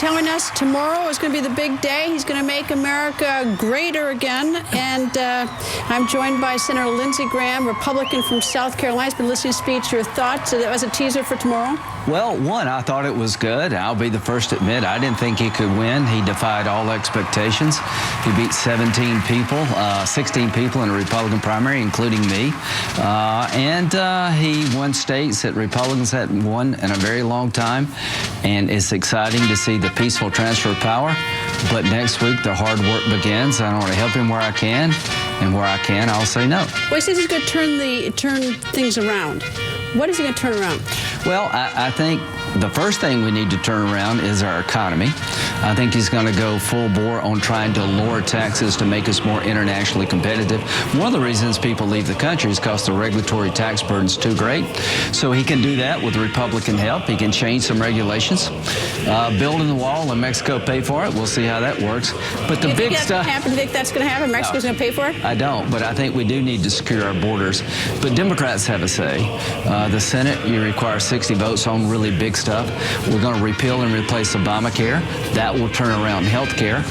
telling us tomorrow is going to be the big day. He's going to make America greater again. And I'm joined by Senator Lindsey Graham, Republican from South Carolina. He's been listening to speech. Your thoughts as a teaser for tomorrow? Well, one, I thought it was good. I'll be the first to admit I didn't think he could win. He defied all expectations. He beat 16 people in the Republican primary, including me. He won states that Republicans hadn't won in a very long time. And it's exciting to see the peaceful transfer of power. But next week, the hard work begins. I want to help him where I can. And where I can, I'll say no. Well, he says he's going to turn things around. What is he going to turn around? Well, I think the first thing we need to turn around is our economy. I think he's going to go full bore on trying to lower taxes to make us more internationally competitive. One of the reasons people leave the country is because the regulatory tax burden is too great. So he can do that with Republican help. He can change some regulations. Building the wall and Mexico pay for it. We'll see how that works. But the big stuff... Do you think that's going to happen? Mexico's going to pay for it? I don't, but I think we do need to secure our borders. But Democrats have a say. The Senate, you require 60 votes on really big stuff. We're going to repeal and replace Obamacare. That will turn around health care.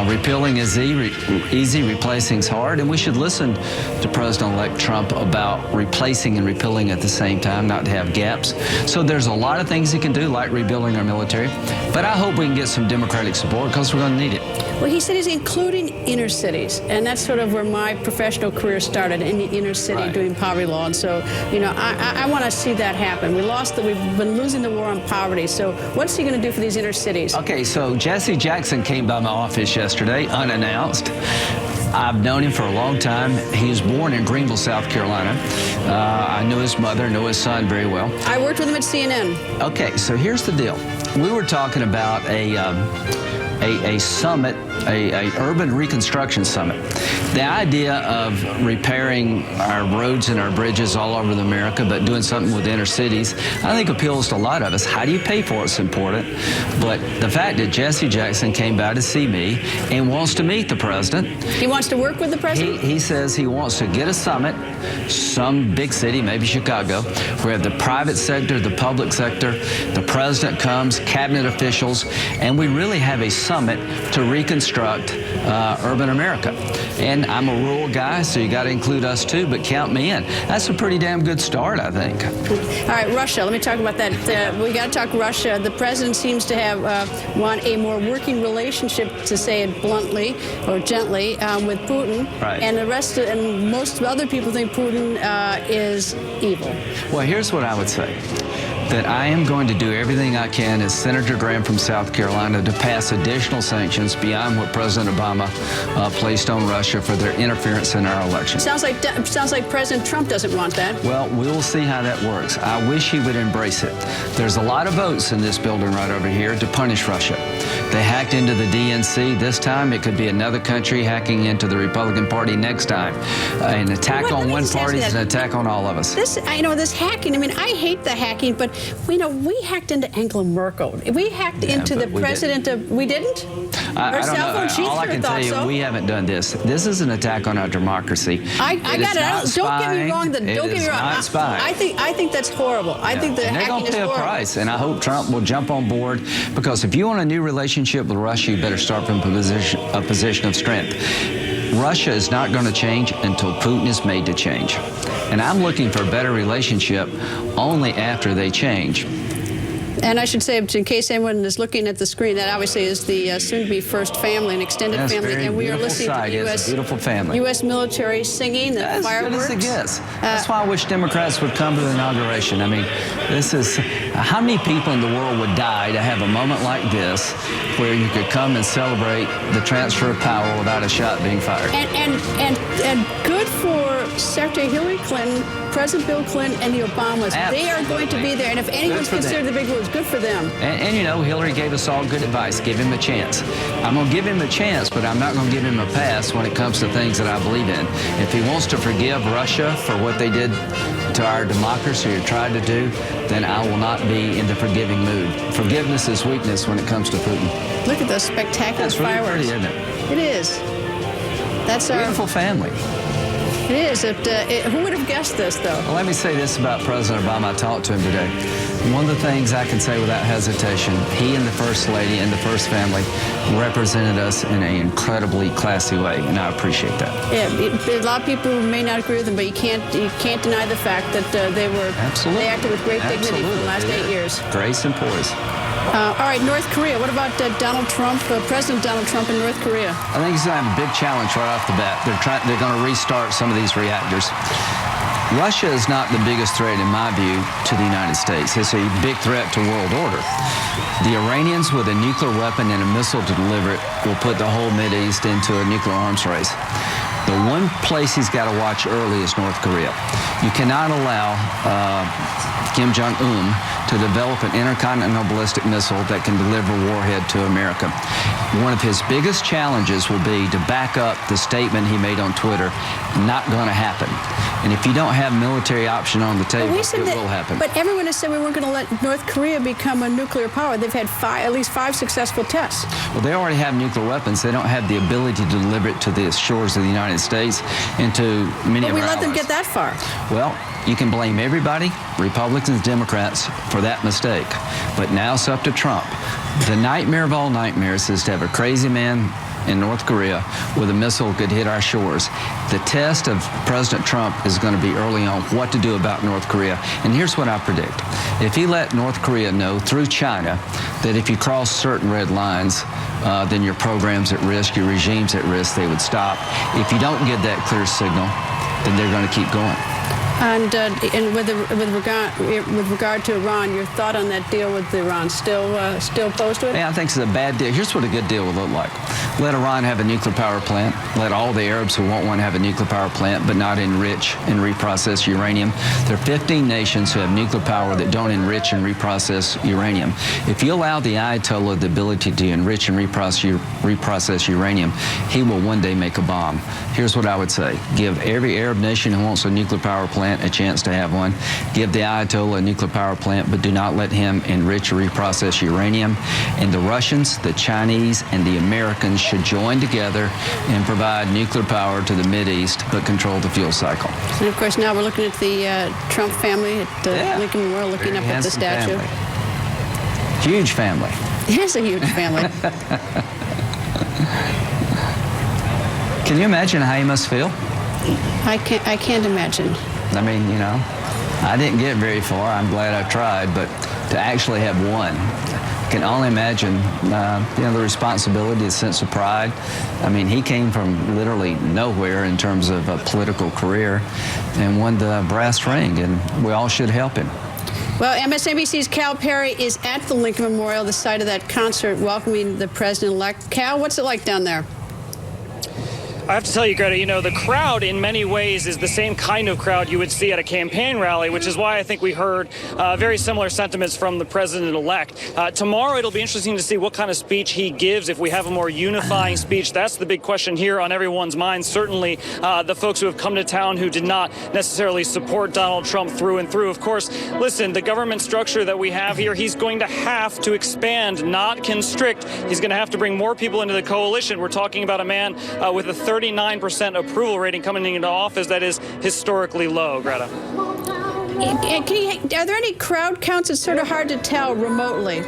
Repealing is easy, replacing is hard, and we should listen to President-elect Trump about replacing and repealing at the same time, not to have gaps. So there's a lot of things he can do, like rebuilding our military, but I hope we can get some Democratic support because we're going to need it. Well, he said he's including inner cities, and that's sort of where my professional career started, in the inner city, doing poverty law. And so, you know, I want to see that happen. We've been losing the war on poverty. So what's he going to do for these inner cities? Okay, so Jesse Jackson came by my office yesterday, unannounced. I've known him for a long time. He was born in Greenville, South Carolina. I knew his mother, know his son very well. I worked with him at CNN. Okay, so here's the deal. We were talking about a summit, a urban reconstruction summit. The idea of repairing our roads and our bridges all over America, but doing something with inner cities, I think appeals to a lot of us. How do you pay for it's important. But the fact that Jesse Jackson came by to see me and wants to meet the president. He wants to work with the president? He says he wants to get a summit, some big city, maybe Chicago, where the private sector, the public sector, the president comes, cabinet officials, and we really have a summit to reconstruct urban America. And I'm a rural guy, so you got to include us too, but count me in. That's a pretty damn good start, I think. All right, Russia. Let me talk about that. We got to talk Russia. The president seems to have want a more working relationship, to say it bluntly or gently, with Putin. Right. And and most other people think Putin is evil. Well, here's what I would say. That I am going to do everything I can as Senator Graham from South Carolina to pass additional sanctions beyond what President Obama placed on Russia for their interference in our election. Sounds like President Trump doesn't want that. Well, we will see how that works. I wish he would embrace it. There's a lot of votes in this building right over here to punish Russia. They hacked into the DNC this time. It could be another country hacking into the Republican Party next time. An attack on one party is an attack on all of us. This hacking, I mean, I hate the hacking, but we hacked into Angela Merkel. We hacked into the president of... We didn't? I don't know. All I can tell you, we haven't done this. This is an attack on our democracy. I got it. Don't get me wrong. Don't get me wrong. Not spying. I think that's horrible. I think the hacking is horrible. They're going to pay a price, and I hope Trump will jump on board, because if you want a new relationship with Russia, you better start from a position of strength. Russia is not going to change until Putin is made to change. And I'm looking for a better relationship only after they change. And I should say, in case anyone is looking at the screen, that obviously is the soon-to-be first family, an extended family, and we are listening to the U.S. military singing the fireworks. As good as it gets. That's why I wish Democrats would come to the inauguration. I mean, this is how many people in the world would die to have a moment like this, where you could come and celebrate the transfer of power without a shot being fired. And good for Secretary Hillary Clinton, President Bill Clinton, and the Obamas. Absolutely. They are going to be there, and if anyone's considered the big words, good for them. And you know, Hillary gave us all good advice. Give him a chance. I'm going to give him a chance, but I'm not going to give him a pass when it comes to things that I believe in. If he wants to forgive Russia for what they did to our democracy or tried to do, then I will not be in the forgiving mood. Forgiveness is weakness when it comes to Putin. Look at those spectacular fireworks. Pretty, isn't it? It is. That's our beautiful family. It is. Who would have guessed this, though? Well, let me say this about President Obama. I talked to him today. One of the things I can say without hesitation, he and the First Lady and the First Family represented us in an incredibly classy way, and I appreciate that. Yeah, a lot of people may not agree with them, but you can't deny the fact that they acted with great dignity for the last 8 years. Grace and poise. All right, North Korea. What about Donald Trump, President Donald Trump in North Korea? I think he's going to have a big challenge right off the bat. They're going to restart some of these reactors. Russia is not the biggest threat, in my view, to the United States. It's a big threat to world order. The Iranians, with a nuclear weapon and a missile to deliver it, will put the whole Mideast into a nuclear arms race. The one place he's got to watch early is North Korea. You cannot allow Kim Jong-un to develop an intercontinental ballistic missile that can deliver a warhead to America. One of his biggest challenges will be to back up the statement he made on Twitter. Not going to happen. And if you don't have military option on the table, it will happen. But everyone has said we weren't going to let North Korea become a nuclear power. They've had at least five successful tests. Well, they already have nuclear weapons. They don't have the ability to deliver it to the shores of the United States and to many of our allies. But we let them get that far. Well, you can blame everybody, Republicans, Democrats, for that mistake. But now it's up to Trump. The nightmare of all nightmares is to have a crazy man in North Korea with a missile could hit our shores. The test of President Trump is going to be early on what to do about North Korea. And here's what I predict. If he let North Korea know through China that if you cross certain red lines, then your program's at risk, your regime's at risk, they would stop. If you don't give that clear signal, then they're going to keep going. And with regard to Iran, your thought on that deal with Iran, still opposed to it? Yeah, I think it's a bad deal. Here's what a good deal would look like. Let Iran have a nuclear power plant. Let all the Arabs who want one have a nuclear power plant, but not enrich and reprocess uranium. There are 15 nations who have nuclear power that don't enrich and reprocess uranium. If you allow the Ayatollah the ability to enrich and reprocess uranium, he will one day make a bomb. Here's what I would say. Give every Arab nation who wants a nuclear power plant a chance to have one. Give the Ayatollah a nuclear power plant, but do not let him enrich or reprocess uranium. And the Russians, the Chinese, and the Americans should join together and provide nuclear power to the Mideast, but control the fuel cycle. And of course, now we're looking at the Trump family at Lincoln Memorial, looking up at the statue. Family. Huge family. It is a huge family. Can you imagine how he must feel? I can't imagine. I mean, you know, I didn't get very far. I'm glad I tried, but to actually have won, I can only imagine, the responsibility, the sense of pride. I mean, he came from literally nowhere in terms of a political career and won the brass ring, and we all should help him. Well, MSNBC's Cal Perry is at the Lincoln Memorial, the site of that concert, welcoming the president-elect. Cal, what's it like down there? I have to tell you, Greta, the crowd in many ways is the same kind of crowd you would see at a campaign rally, which is why I think we heard very similar sentiments from the president-elect. Tomorrow, it'll be interesting to see what kind of speech he gives. If we have a more unifying speech, that's the big question here on everyone's mind. Certainly, the folks who have come to town who did not necessarily support Donald Trump through and through. Of course, listen, the government structure that we have here, he's going to have to expand, not constrict. He's going to have to bring more people into the coalition. We're talking about a man with a 39% approval rating coming into office. That is historically low, Greta. Are there any crowd counts? It's sort of hard to tell remotely.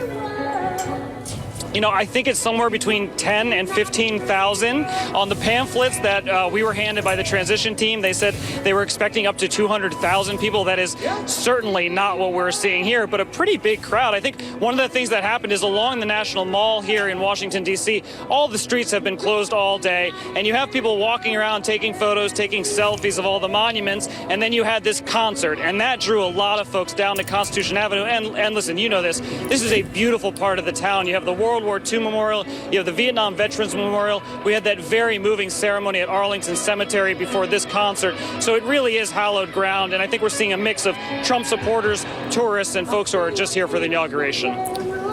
I think it's somewhere between 10 and 15,000. On the pamphlets that we were handed by the transition team, they said they were expecting up to 200,000 people. That is certainly not what we're seeing here, but a pretty big crowd. I think one of the things that happened is along the National Mall here in Washington, D.C., all the streets have been closed all day, and you have people walking around taking photos, taking selfies of all the monuments, and then you had this concert, and that drew a lot of folks down to Constitution Avenue. And listen, you know this is a beautiful part of the town. You have the World War II Memorial, you have the Vietnam Veterans Memorial. We had that very moving ceremony at Arlington Cemetery before this concert. So it really is hallowed ground, and I think we're seeing a mix of Trump supporters, tourists, and folks who are just here for the inauguration.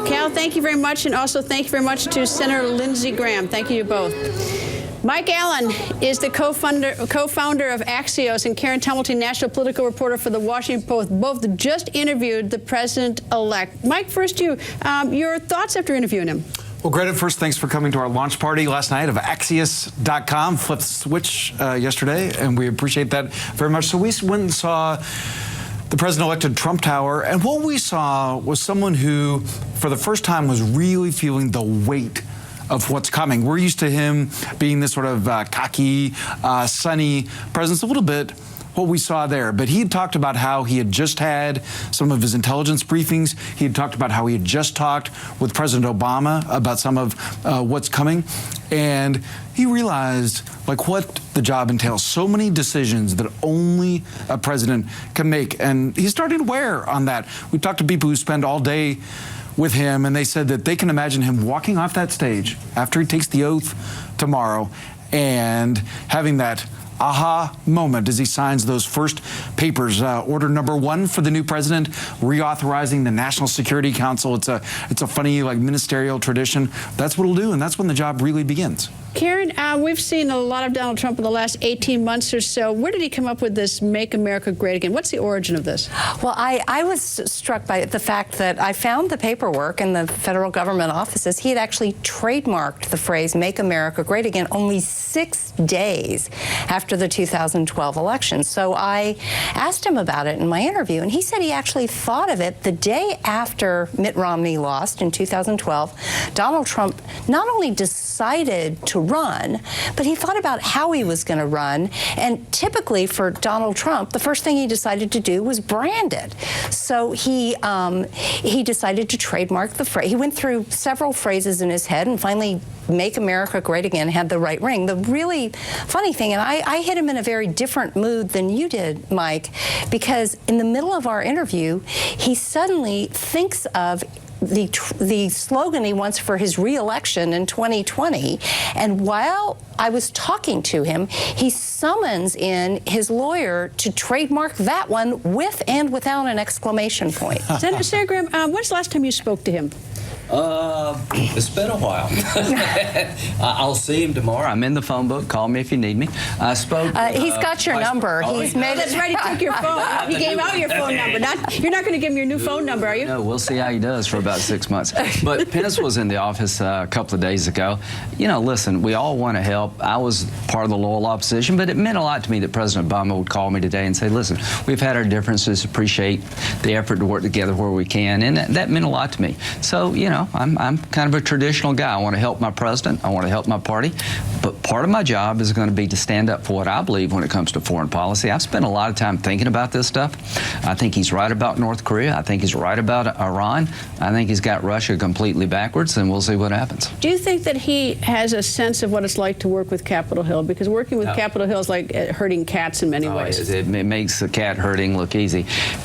Cal, thank you very much, and also thank you very much to Senator Lindsey Graham. Thank you both. Mike Allen is the co-founder of Axios, and Karen Tumulty, national political reporter for the Washington Post. Both just interviewed the president-elect. Mike, first your thoughts after interviewing him. Well, Greta, first, thanks for coming to our launch party last night of Axios.com. Flipped the switch yesterday, and we appreciate that very much. So we went and saw the president-elected Trump Tower, and what we saw was someone who, for the first time, was really feeling the weight of what's coming. We're used to him being this sort of cocky, sunny presence, a little bit what we saw there. But he had talked about how he had just had some of his intelligence briefings. He had talked about how he had just talked with President Obama about some of what's coming. And he realized, like, what the job entails. So many decisions that only a president can make. And he's starting to wear on that. We talked to people who spend all day with him, and they said that they can imagine him walking off that stage after he takes the oath tomorrow and having that aha moment as he signs those first papers. Order number 1 for the new president, reauthorizing the National Security Council. It's a funny, like, ministerial tradition. That's what it'll do, and that's when the job really begins. Karen, we've seen a lot of Donald Trump in the last 18 months or so. Where did he come up with this Make America Great Again? What's the origin of this? Well, I was struck by the fact that I found the paperwork in the federal government offices. He had actually trademarked the phrase Make America Great Again only 6 days after the 2012 election. So I asked him about it in my interview, and he said he actually thought of it the day after Mitt Romney lost in 2012. Donald Trump not only decided to run, but he thought about how he was going to run. And typically for Donald Trump, the first thing he decided to do was brand it. So he decided to trademark the phrase. He went through several phrases in his head, and finally Make America Great Again had the right ring. The really funny thing, and I hit him in a very different mood than you did, Mike, because in the middle of our interview, he suddenly thinks of the slogan he wants for his re-election in 2020, and while I was talking to him, he summons in his lawyer to trademark that one with and without an exclamation point. Senator Graham, when's the last time you spoke to him? It's been a while. I'll see him tomorrow. I'm in the phone book. Call me if you need me. I spoke. He's got your number. He's made That's right. He took your phone. He gave out your phone number. You're not going to give him your new phone number, are you? No, we'll see how he does for about 6 months. But Pence was in the office a couple of days ago. You know, listen, we all want to help. I was part of the loyal opposition, but it meant a lot to me that President Obama would call me today and say, listen, we've had our differences, appreciate the effort to work together where we can, and that meant a lot to me. So, you know, I'm kind of a traditional guy. I want to help my president. I want to help my party. But part of my job is going to be to stand up for what I believe when it comes to foreign policy. I've spent a lot of time thinking about this stuff. I think he's right about North Korea. I think he's right about Iran. I think he's got Russia completely backwards, and we'll see what happens. Do you think that he has a sense of what it's like to work with Capitol Hill? Because working with Capitol Hill is like herding cats in many ways. It makes the cat herding look easy.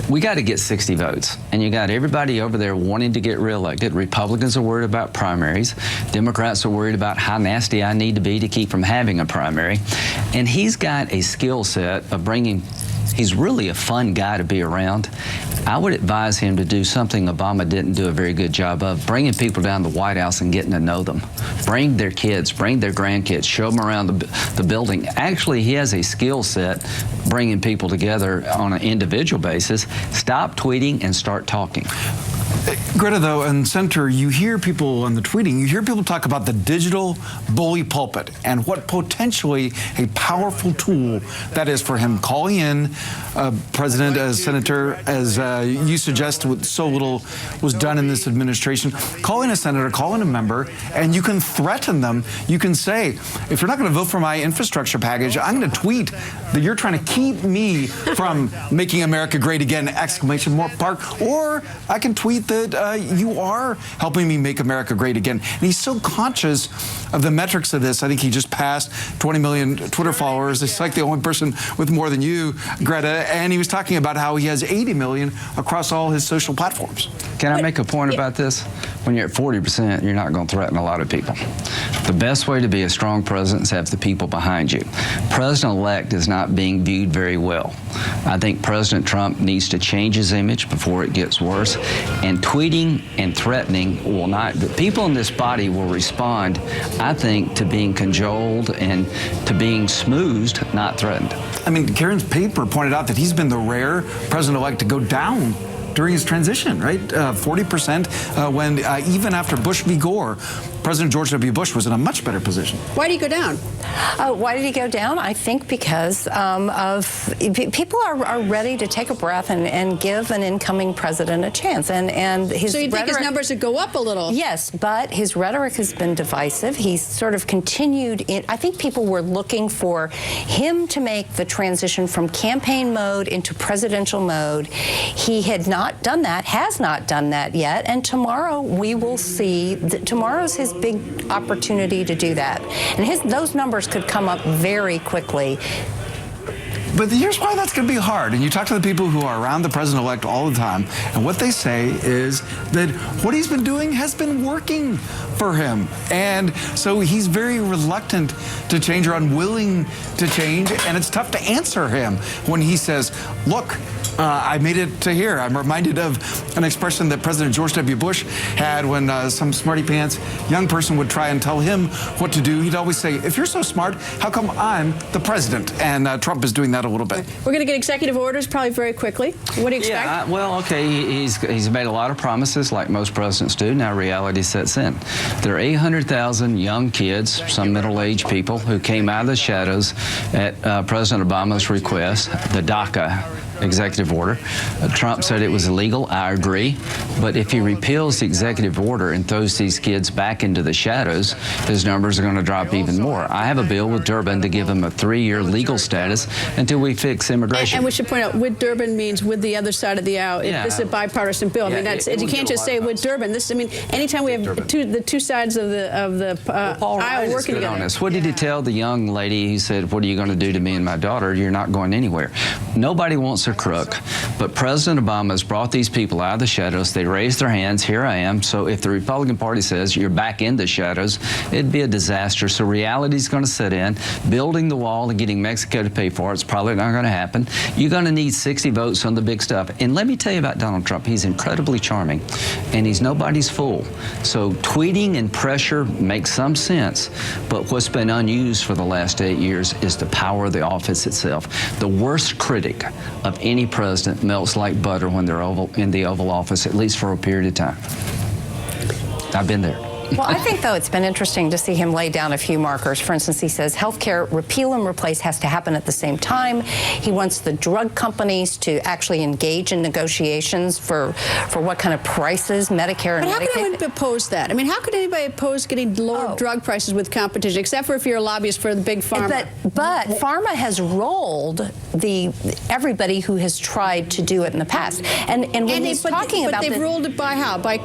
We got to get 60 votes, and you got everybody over there wanting to get reelected. Republicans are worried about primaries. Democrats are worried about how nasty I need to be to keep from having a primary. And he's got a skill set of bringing. He's really a fun guy to be around. I would advise him to do something Obama didn't do a very good job of, bringing people down to the White House and getting to know them. Bring their kids, bring their grandkids, show them around the building. Actually, he has a skill set bringing people together on an individual basis. Stop tweeting and start talking. Greta, though, and Senator, you hear people on the tweeting, you hear people talk about the digital bully pulpit and what potentially a powerful tool that is for him. Calling in President, as Senator, as you suggest, so little was done in this administration. Calling a senator, calling a member, and you can threaten them. You can say, if you're not going to vote for my infrastructure package, I'm going to tweet that you're trying to keep me from making America great again, exclamation mark. Or I can tweet that you are helping me make America great again. And he's so conscious of the metrics of this. I think he just passed 20 million Twitter followers. It's like the only person with more than you, Greta. And he was talking about how he has 80 million across all his social platforms. Can I make a point about this? When you're at 40%, you're not going to threaten a lot of people. The best way to be a strong president is have the people behind you. President-elect is not being viewed very well. I think President Trump needs to change his image before it gets worse. And tweeting and threatening will not. The people in this body will respond, I think, to being cajoled and to being smoothed, not threatened. I mean, Karen's paper pointed out that he's been the rare president-elect to go down during his transition, right? 40% when even after Bush v. Gore. President George W. Bush was in a much better position. Why did he go down? Why did he go down? I think because people are ready to take a breath and give an incoming president a chance. And his So you think his rhetoric, numbers would go up a little? Yes, but his rhetoric has been divisive. He's sort of continued in. I think people were looking for him to make the transition from campaign mode into presidential mode. He had not done that, has not done that yet, and tomorrow we will see. Tomorrow's his big opportunity to do that, and those numbers could come up very quickly. But here's why that's going to be hard. And you talk to the people who are around the president-elect all the time, and what they say is that what he's been doing has been working for him. And so he's very reluctant to change or unwilling to change, and it's tough to answer him when he says, look, I made it to here. I'm reminded of an expression that President George W. Bush had when some smarty-pants young person would try and tell him what to do. He'd always say, if you're so smart, how come I'm the president? And Trump is doing that a little bit. We're going to get executive orders probably very quickly. What do you expect? Yeah, well, okay, he's made a lot of promises like most presidents do. Now reality sets in. There are 800,000 young kids, some middle-aged people, who came out of the shadows at President Obama's request, the DACA executive order. Trump said it was illegal. I agree. But if he repeals the executive order and throws these kids back into the shadows, his numbers are going to drop even more. I have a bill with Durbin to give him a 3-year legal status until we fix immigration. And we should point out, with Durbin means with the other side of the aisle. Yeah. This is a bipartisan bill. I mean, Yeah, that's it you would can't get a just lot say of with votes. Durbin. This, I mean, anytime we have the two sides of the aisle working together. Honest. What did he tell the young lady? He said, what are you going to do to me and my daughter? You're not going anywhere. Nobody wants a crook. But President Obama has brought these people out of the shadows. They raised their hands. Here I am. So if the Republican Party says you're back in the shadows, it'd be a disaster. So reality's going to set in. Building the wall and getting Mexico to pay for it's probably not going to happen. You're going to need 60 votes on the big stuff. And let me tell you about Donald Trump. He's incredibly charming, and he's nobody's fool. So tweeting and pressure makes some sense. But what's been unused for the last 8 years is the power of the office itself. The worst critic of any president melts like butter when they're in the Oval Office, at least for a period of time. I've been there. Well, I think, though, it's been interesting to see him lay down a few markers. For instance, he says healthcare repeal and replace has to happen at the same time. He wants the drug companies to actually engage in negotiations for what kind of prices Medicare and But how Medicaid. could anyone oppose that? I mean, how could anybody oppose getting lower drug prices with competition, except for if you're a lobbyist for the big pharma? But pharma has rolled everybody who has tried to do it in the past. And when he's talking about they've ruled it by how? By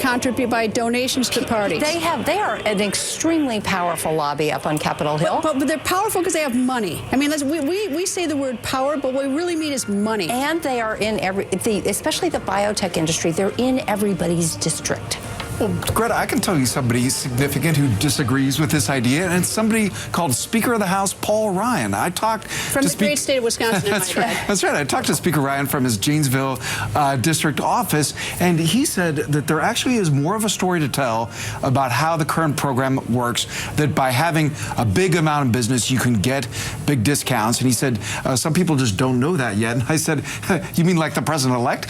donations to parties. They are an extremely powerful lobby up on Capitol Hill. But they're powerful because they have money. I mean, we say the word power, but what we really mean is money. And they are in especially the biotech industry, they're in everybody's district. Well, Greta, I can tell you somebody significant who disagrees with this idea, and it's somebody called Speaker of the House Paul Ryan. I talked from the great state of Wisconsin. That's right. That's right. I talked to Speaker Ryan from his Janesville district office, and he said that there actually is more of a story to tell about how the current program works, that by having a big amount of business, you can get big discounts. And he said, some people just don't know that yet. And I said, you mean like the president-elect?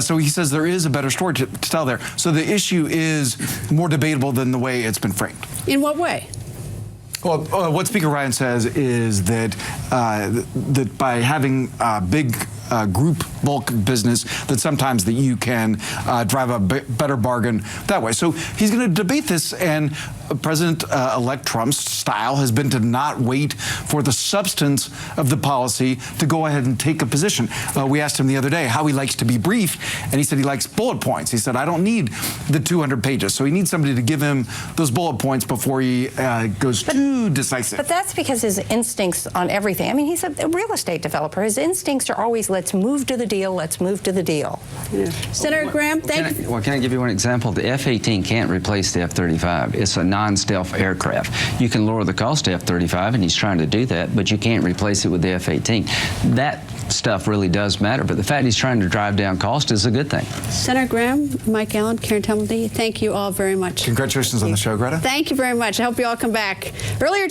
So he says there is a better story to tell there. So the issue is more debatable than the way it's been framed. In what way? Well, what Speaker Ryan says is that that by having big group bulk business, that sometimes that you can drive a better bargain that way. So he's going to debate this, and President-elect Trump's style has been to not wait for the substance of the policy to go ahead and take a position. We asked him the other day how he likes to be brief, and he said he likes bullet points. He said, I don't need the 200 pages. So he needs somebody to give him those bullet points before he goes too decisive. But that's because his instincts on everything. I mean, he's a real estate developer. His instincts are always, let's move to the deal, let's move to the deal. Yeah. Senator Graham, thank you. Well, can I give you one example? The F-18 can't replace the F-35. It's a non-stealth aircraft. You can lower the cost of F-35, and he's trying to do that, but you can't replace it with the F-18. That stuff really does matter, but the fact he's trying to drive down cost is a good thing. Senator Graham, Mike Allen, Karen Tumblety, thank you all very much. Congratulations on the show, Greta. Thank you very much. I hope you all come back. Earlier